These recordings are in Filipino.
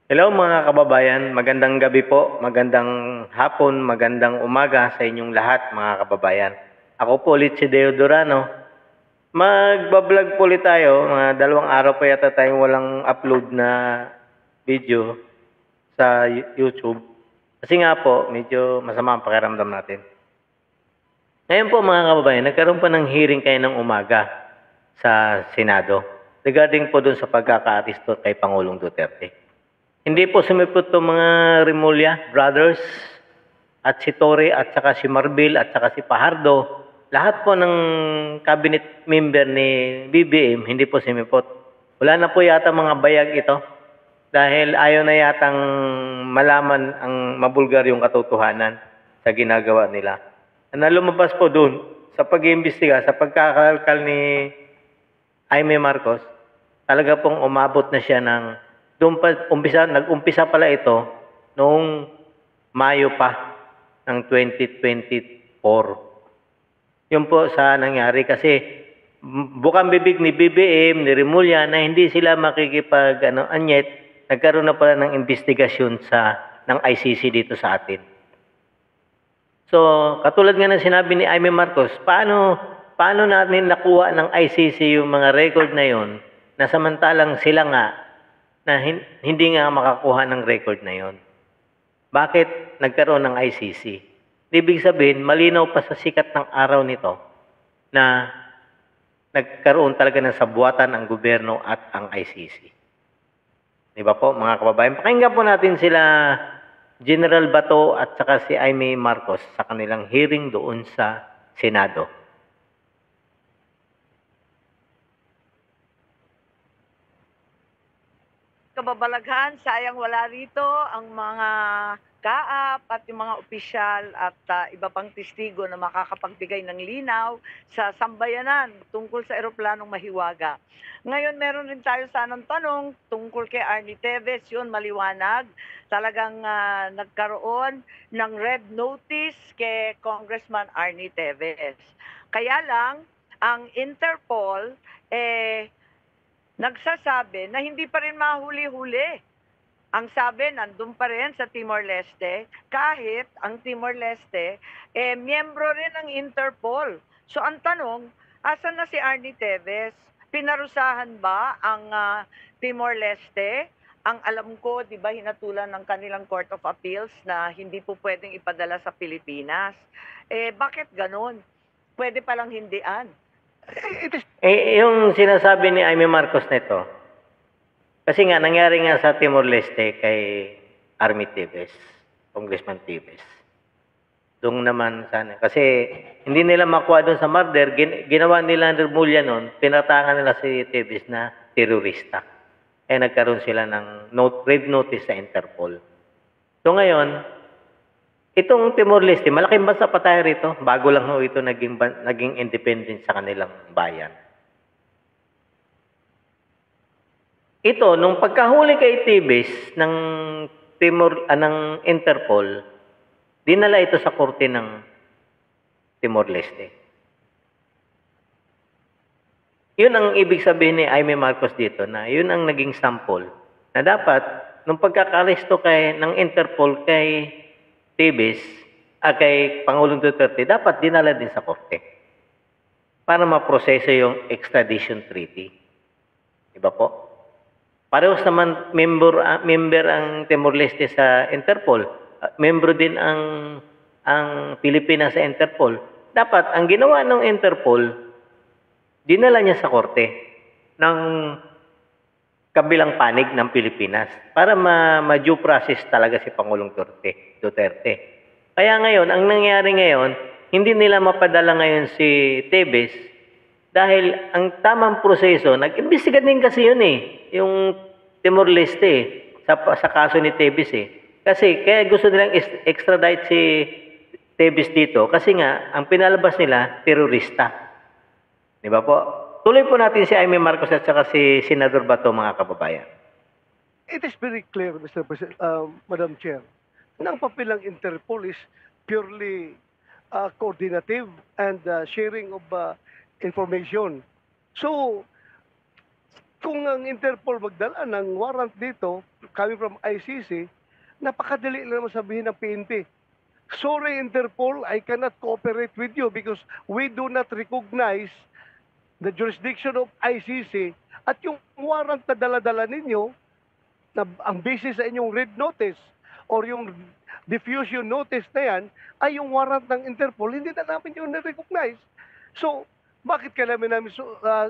Hello mga kababayan, magandang gabi po, magandang hapon, magandang umaga sa inyong lahat mga kababayan. Ako po ulit si Deo Durano. Magbablog po ulit tayo, mga 2 araw pa yata tayong walang upload na video sa YouTube. Kasi nga po, medyo masama ang pakiramdam natin. Ngayon po mga kababayan, nagkaroon pa ng hearing kayo ng umaga sa Senado regarding po doon sa pagkaka-aristo kay Pangulong Duterte. Hindi po sumipot itong mga Remulla brothers at si Torre at saka si Marbil at saka si Pahardo. Lahat po ng cabinet member ni BBM hindi po sumipot. Wala na po yata mga bayag ito dahil ayaw na yatang malaman ang mabulgar yung katotohanan sa ginagawa nila. Na lumabas po doon sa pag-iimbestiga, sa pagkakalkal ni Jaime Marcos, talaga pong umabot na siya ng nag-umpisa pala ito noong Mayo pa ng 2024. Yun po sa nangyari kasi bukang bibig ni BBM, ni Remulla na hindi sila anyet, nagkaroon na pala ng investigasyon ng ICC dito sa atin. So, katulad nga ng sinabi ni Jaime Marcos, paano natin nakuha ng ICC yung mga record na yon na samantalang sila nga na hindi nga makakuha ng record na yon. Bakit nagkaroon ng ICC? Ibig sabihin, malinaw pa sa sikat ng araw nito na nagkaroon talaga ng sabuatan ang gobyerno at ang ICC. Di ba po mga kababayan? Pakinggan po natin sila General Bato at saka si Jaime Marcos sa kanilang hearing doon sa Senado. Kababalaghan, sayang wala rito ang mga kaap at yung mga opisyal at iba pang testigo na makakapagbigay ng linaw sa sambayanan tungkol sa eroplanong Mahiwaga. Ngayon, meron rin tayo sanang tanong tungkol kay Arnie Teves, yun maliwanag. Talagang nagkaroon ng red notice kay Congressman Arnie Teves. Kaya lang, ang Interpol, nagsasabi na hindi pa rin mahuli-huli. Ang sabi, nandun pa rin sa Timor-Leste, kahit ang Timor-Leste, miyembro rin ng Interpol. So ang tanong, asan na si Arnie Teves? Pinarusahan ba ang Timor-Leste? Ang alam ko, di ba, hinatulan ng kanilang Court of Appeals na hindi po pwedeng ipadala sa Pilipinas. Bakit ganun? Pwede palang hindian. Yung sinasabi ni Jaime Marcos nito, kasi nga nangyari nga sa Timor-Leste kay Army Teves, Congressman Teves. Doon naman sana. Kasi hindi nila makuha doon sa murder, ginawa nila ng Remulla noon, pinatangan nila si Teves na terorista. Nagkaroon sila ng red notice sa Interpol. So ngayon, itong Timor-Leste, malaking bansa pa tayo rito. Bago lang ho ito naging independent sa kanilang bayan. Ito, nung pagkahuli kay Teves ng Interpol, dinala ito sa korte ng Timor-Leste. Yun ang ibig sabihin ni Jaime Marcos dito, na yun ang naging sample na dapat nung pagkakaresto ng Interpol kay Teves kay Pangulong Duterte, dapat dinala din sa korte para maproseso yung extradition treaty. Diba po? Parehas naman member ang Timor-Leste sa Interpol. Membro din ang Pilipinas sa Interpol. Dapat ang ginawa ng Interpol, dinala niya sa korte ng kabilang panig ng Pilipinas para ma-due process talaga si Pangulong Duterte. Kaya ngayon, ang nangyari ngayon, hindi nila mapadala ngayon si Teves dahil ang tamang proseso, nag-imbestiga din kasi yun yung Timor-Leste sa kaso ni Teves Kasi kaya gusto nilang extradite si Teves dito kasi nga ang pinalabas nila terorista. Di ba po? Tuloy po natin si Jaime Marcos at saka si Senador Bato, mga kababayan. It is very clear, Mr. President, Madam Chair, na ang papel ng Interpol is purely coordinative and sharing of information. So, kung ang Interpol magdala ng warrant dito, coming from ICC, napakadali lang naman sabihin ng PNP. Sorry, Interpol, I cannot cooperate with you because we do not recognize the jurisdiction of ICC at yung warrant na dala-dala ninyo na ang basis sa inyong red notice or yung diffusion notice na yan ay yung warrant ng Interpol, hindi na namin yung na-recognize. So, bakit kailangan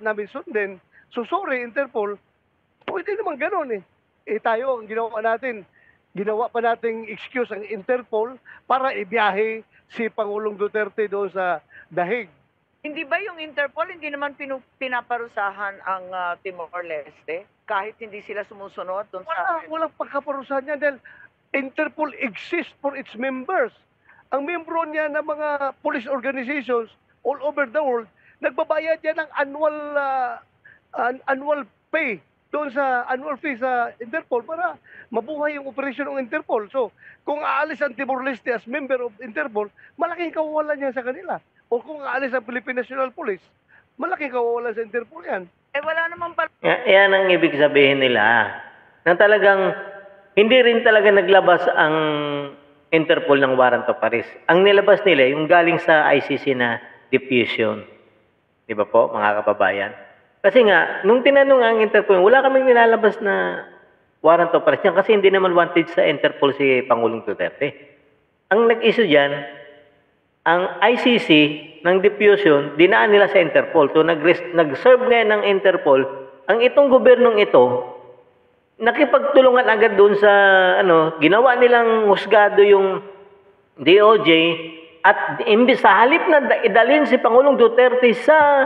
namin sundin? So, sorry, Interpol, pwede naman ganun eh. Tayo, ang ginawa pa nating excuse ang Interpol para ibiyahe si Pangulong Duterte doon sa Dahig. Hindi ba yung Interpol, hindi naman pinaparusahan ang Timor-Leste? Kahit hindi sila sumusunod doon sa... Walang pagkaparusahan niya dahil Interpol exists for its members. Ang membro niya ng mga police organizations all over the world, nagbabayad yan ng annual pay doon sa annual fee sa Interpol para mabuhay yung operasyon ng Interpol. So, kung aalis ang Timor-Leste as member of Interpol, malaking kawawalan niya sa kanila. O kung aalis ang Philippine National Police, malaking kawawalan sa Interpol yan. Eh wala naman pala. Yan ang ibig sabihin nila. Na talagang hindi rin talaga naglabas ang Interpol ng warrant of arrest. Ang nilabas nila yung galing sa ICC na diffusion. Di ba po, mga kababayan? Kasi nga, nung tinanong ang Interpol, wala kaming nilalabas na warrant of arrest yan kasi hindi naman wanted sa Interpol si Pangulong Duterte. Ang nag-issue dyan, ang ICC ng diffusion, dinaan nila sa Interpol. So, nag-serve ngayon ng Interpol. Ang itong gobernong ito, nakipagtulungan agad doon sa, ginawa nilang husgado yung DOJ at imbis sa halip na idalhin si Pangulong Duterte sa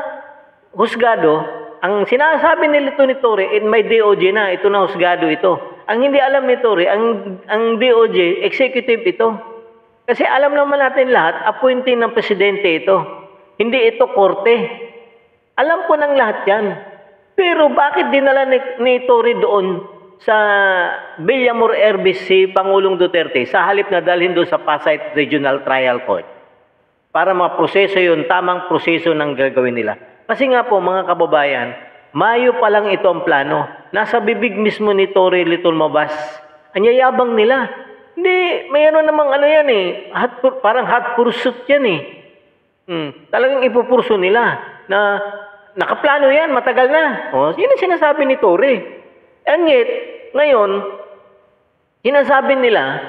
husgado, ang sinasabi nila ito ni Torre, may DOJ na, ito na husgado ito. Ang hindi alam ni Torre, ang DOJ, executive ito. Kasi alam naman natin lahat, appointee ng presidente ito. Hindi ito korte. Alam ko ng lahat yan. Pero bakit dinala ni Torre doon sa Villamor Airbase si Pangulong Duterte sa halip na dalhin doon sa Pasay Regional Trial Court? Para maproseso yun, tamang proseso ng gagawin nila. Kasi nga po mga kababayan, Mayo pa lang ito ang plano. Nasa bibig mismo ni Torre lumabas. Anyayabang nila. Hindi, mayroon namang yan eh. Parang hot pursuit yan eh. Talagang ipupurso nila na nakaplano yan, matagal na. Yun ang sinasabi ni Torre. And yet, ngayon, sinasabi nila,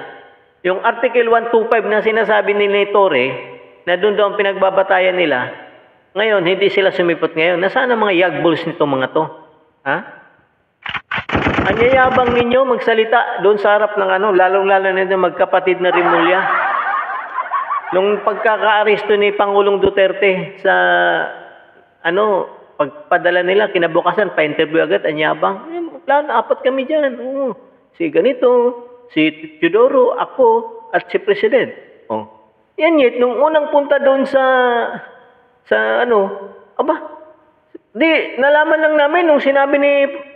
yung Article 125 na sinasabi ni Torre, na doon daw ang pinagbabatayan nila, ngayon, hindi sila sumipot ngayon. Nasaan ang mga yagbuls nito mga to? Ha? Anyayabang ninyo magsalita doon sa harap ng lalong-lalo na magkapatid na Rimulya. Nung pagkaka-aresto ni Pangulong Duterte sa pagpadala nila, kinabukasan, pa-interview agad, anyabang. Plano, 4 kami dyan. Si ganito, si Teodoro, ako, at si President. Yan yet, nung unang punta doon nalaman lang namin nung sinabi ni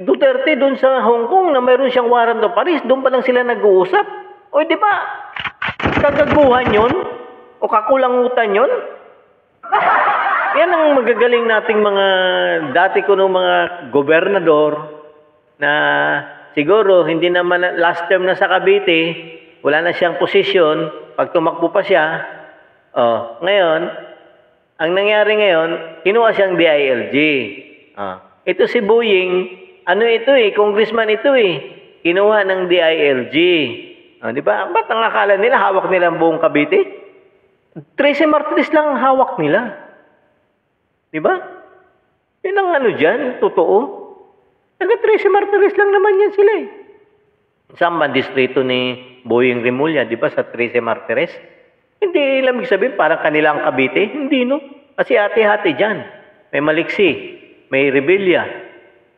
Duterte doon sa Hong Kong na mayroon siyang warrant of arrest, doon pa lang sila nag-uusap. O di ba, kagaguhan yun? O kakulangutan yun? Yan ang magagaling nating mga dati ko ng mga gobernador na siguro hindi naman last term na sa Cavite, wala na siyang posisyon, pag tumakbo pa siya, ngayon, ang nangyari ngayon, kinuha siyang DILG. Ito si Boying, congressman ito kinuha ng DILG. Di ba? Ba't ang akala nila, hawak nila ang buong Cavite? 13 Martires lang ang hawak nila. Di ba? Yun ang dyan, totoo. Taga 13 Martires lang naman yan sila Saan ba distrito ni Boying Rimulya, di ba, sa 13 Martires? Hindi lamig sabihin, parang kanilang Cavite. Hindi, no? Kasi hati-hati dyan. May Maliksi, may Rebilla,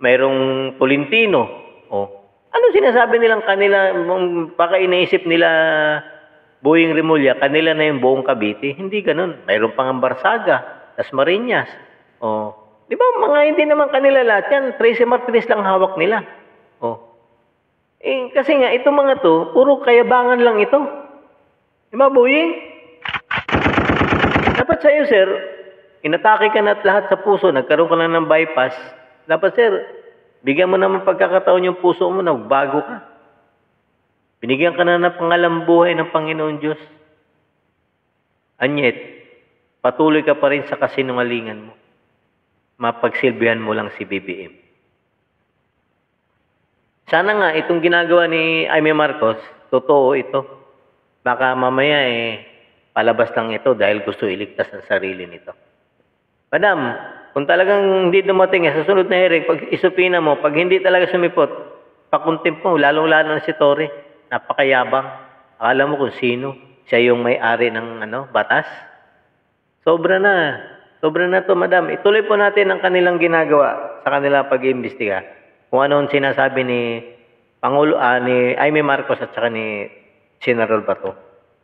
mayroong Tolentino. Ano sinasabi nilang kanila, baka iniisip nila Boying Rimulya, kanila na yung buong Cavite? Hindi ganun. Mayroong pang Barsaga, Dasmariñas. Di ba, mga hindi naman kanila lahat yan. 13 Martires lang hawak nila. Kasi nga, itong mga to, puro kayabangan lang ito. Di ba, Boying? Dapat sa iyo, sir, inatake ka na at lahat sa puso, nagkaroon ka na ng bypass. Dapat, sir, bigyan mo naman pagkakataon yung puso mo na bago ka. Binigyan ka na ng pangalang buhay ng Panginoon Diyos. Anyet, patuloy ka pa rin sa kasinungalingan mo. Mapagsilbihan mo lang si BBM. Sana nga itong ginagawa ni Amy Marcos, totoo ito. Baka mamaya palabas lang ito dahil gusto iligtas ang sarili nito. Madam, kung talagang hindi dumating sa sunod na hearing, pag isupina mo, pag hindi talaga sumipot, pakuntimp mo, lalong-lalo na si Torre, napakayabang. Akala mo kung sino, siya yung may-ari ng batas. Sobra na to, madam. Ituloy po natin ang kanilang ginagawa sa kanilang pag-iimbestiga. Kung ano ang sinasabi ni ni Amy Marcos at saka ni Senator Bato.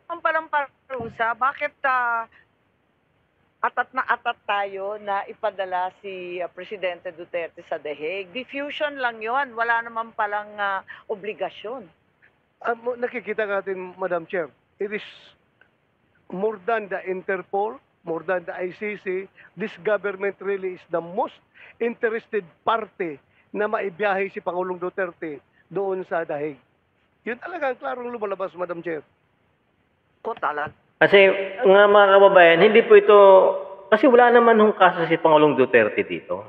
Ang palang parusa, bakit atat na atat tayo na ipadala si Presidente Duterte sa The Hague? Diffusion lang yon, wala naman palang obligasyon. Nakikita natin, Madam Chair, it is more than the Interpol, more than the ICC, this government really is the most interested party na maibiyahe si Pangulong Duterte doon sa The Hague. Yun talaga ang klarong lumalabas, Madam Chair. Ko talaga. Kasi nga mga kababayan, hindi po ito, kasi wala naman hong kaso si Pangulong Duterte dito.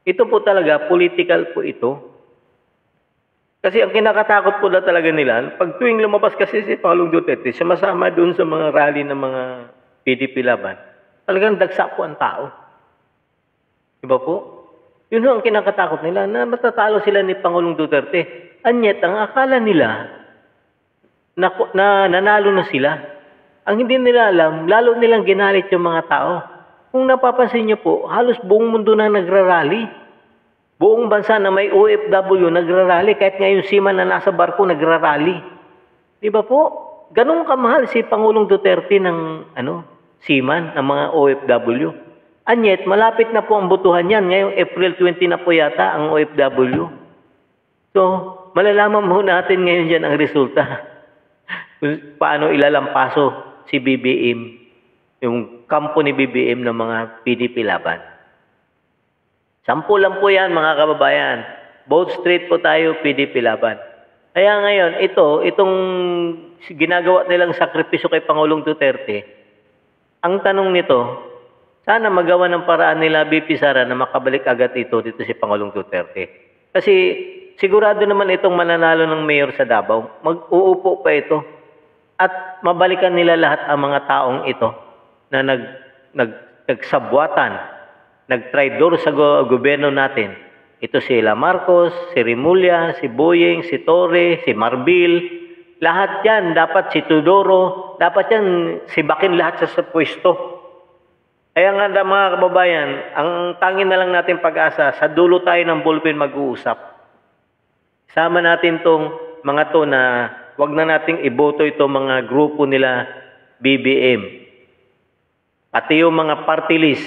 Ito po talaga, political po ito. Kasi ang kinakatakot po na talaga nila, pag tuwing lumabas kasi si Pangulong Duterte, sumasama doon sa mga rally ng mga PDP laban, talagang dagsa po ang tao. Diba po? Yun ang kinakatakot nila, na matatalo sila ni Pangulong Duterte. Anyet, ang akala nila, na nanalo na sila. Ang hindi nila alam, lalo nilang ginalit yung mga tao. Kung napapansin niyo po, halos buong mundo na nagrarally. Buong bansa na may OFW nagrarally, kahit ngayon seaman na nasa barko nagrarally. Di ba po? Ganun kamahal si Pangulong Duterte ng seaman, ng mga OFW. Anyet, malapit na po ang butuhan yan. Ngayong April 20 na po yata ang OFW. So, malalaman mo natin ngayon dyan ang resulta. Kung paano ilalampaso si BBM, yung kampo ni BBM ng mga PDP laban. 10 lang po yan, mga kababayan. Both straight po tayo, PDP laban. Kaya ngayon, itong ginagawa nilang sakripisyo kay Pangulong Duterte, ang tanong nito, sana magawa ng paraan nila BP Sara na makabalik agad dito si Pangulong Duterte. Kasi sigurado naman itong mananalo ng mayor sa Davao. Mag-uupo pa ito. At mabalikan nila lahat ang mga taong ito na nagsabwatan, nagtraidor sa gobyerno natin. Ito si La Marcos, si Rimulya, si Boyeng, si Torre, si Marbil. Lahat yan, dapat si Tudoro, dapat yan sibakin lahat sa pwesto. Kaya nga mga kababayan, ang tangin na lang natin pag-asa, sa dulo tayo ng ballpen mag-uusap. Sama natin tong mga to na wag na nating iboto ito mga grupo nila BBM. Pati yung mga party list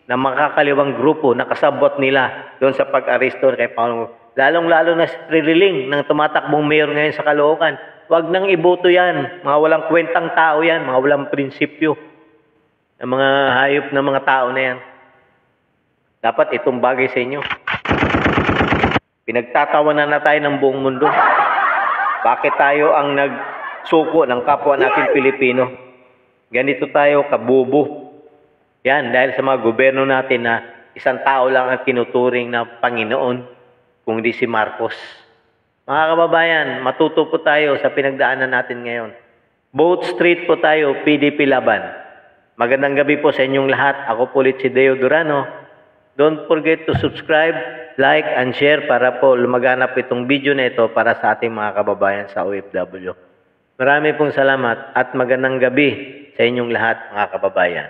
na makakaliwang grupo na kasabot nila doon sa pag-aresto kay Pangulong. Lalong-lalo na si Trililing ng tumatakbong mayor ngayon sa Caloocan. Wag nang iboto yan. Mga walang kwentang tao yan. Mga walang prinsipyo. Ang mga hayop na mga tao na yan. Dapat itong bagay sa inyo. Pinagtatawanan na tayo ng buong mundo. Bakit tayo ang nagsuko ng kapwa natin Pilipino? Ganito tayo kabubo. Yan, dahil sa mga gobyerno natin na isang tao lang ang tinuturing na Panginoon, kung di si Marcos. Mga kababayan, matuto po tayo sa pinagdaanan natin ngayon. Both straight po tayo, PDP laban. Magandang gabi po sa inyong lahat. Ako po ulit si Deo Durano. Don't forget to subscribe, like, and share para po lumaganap itong video na ito para sa ating mga kababayan sa OFW. Marami pong salamat at magandang gabi sa inyong lahat, mga kababayan.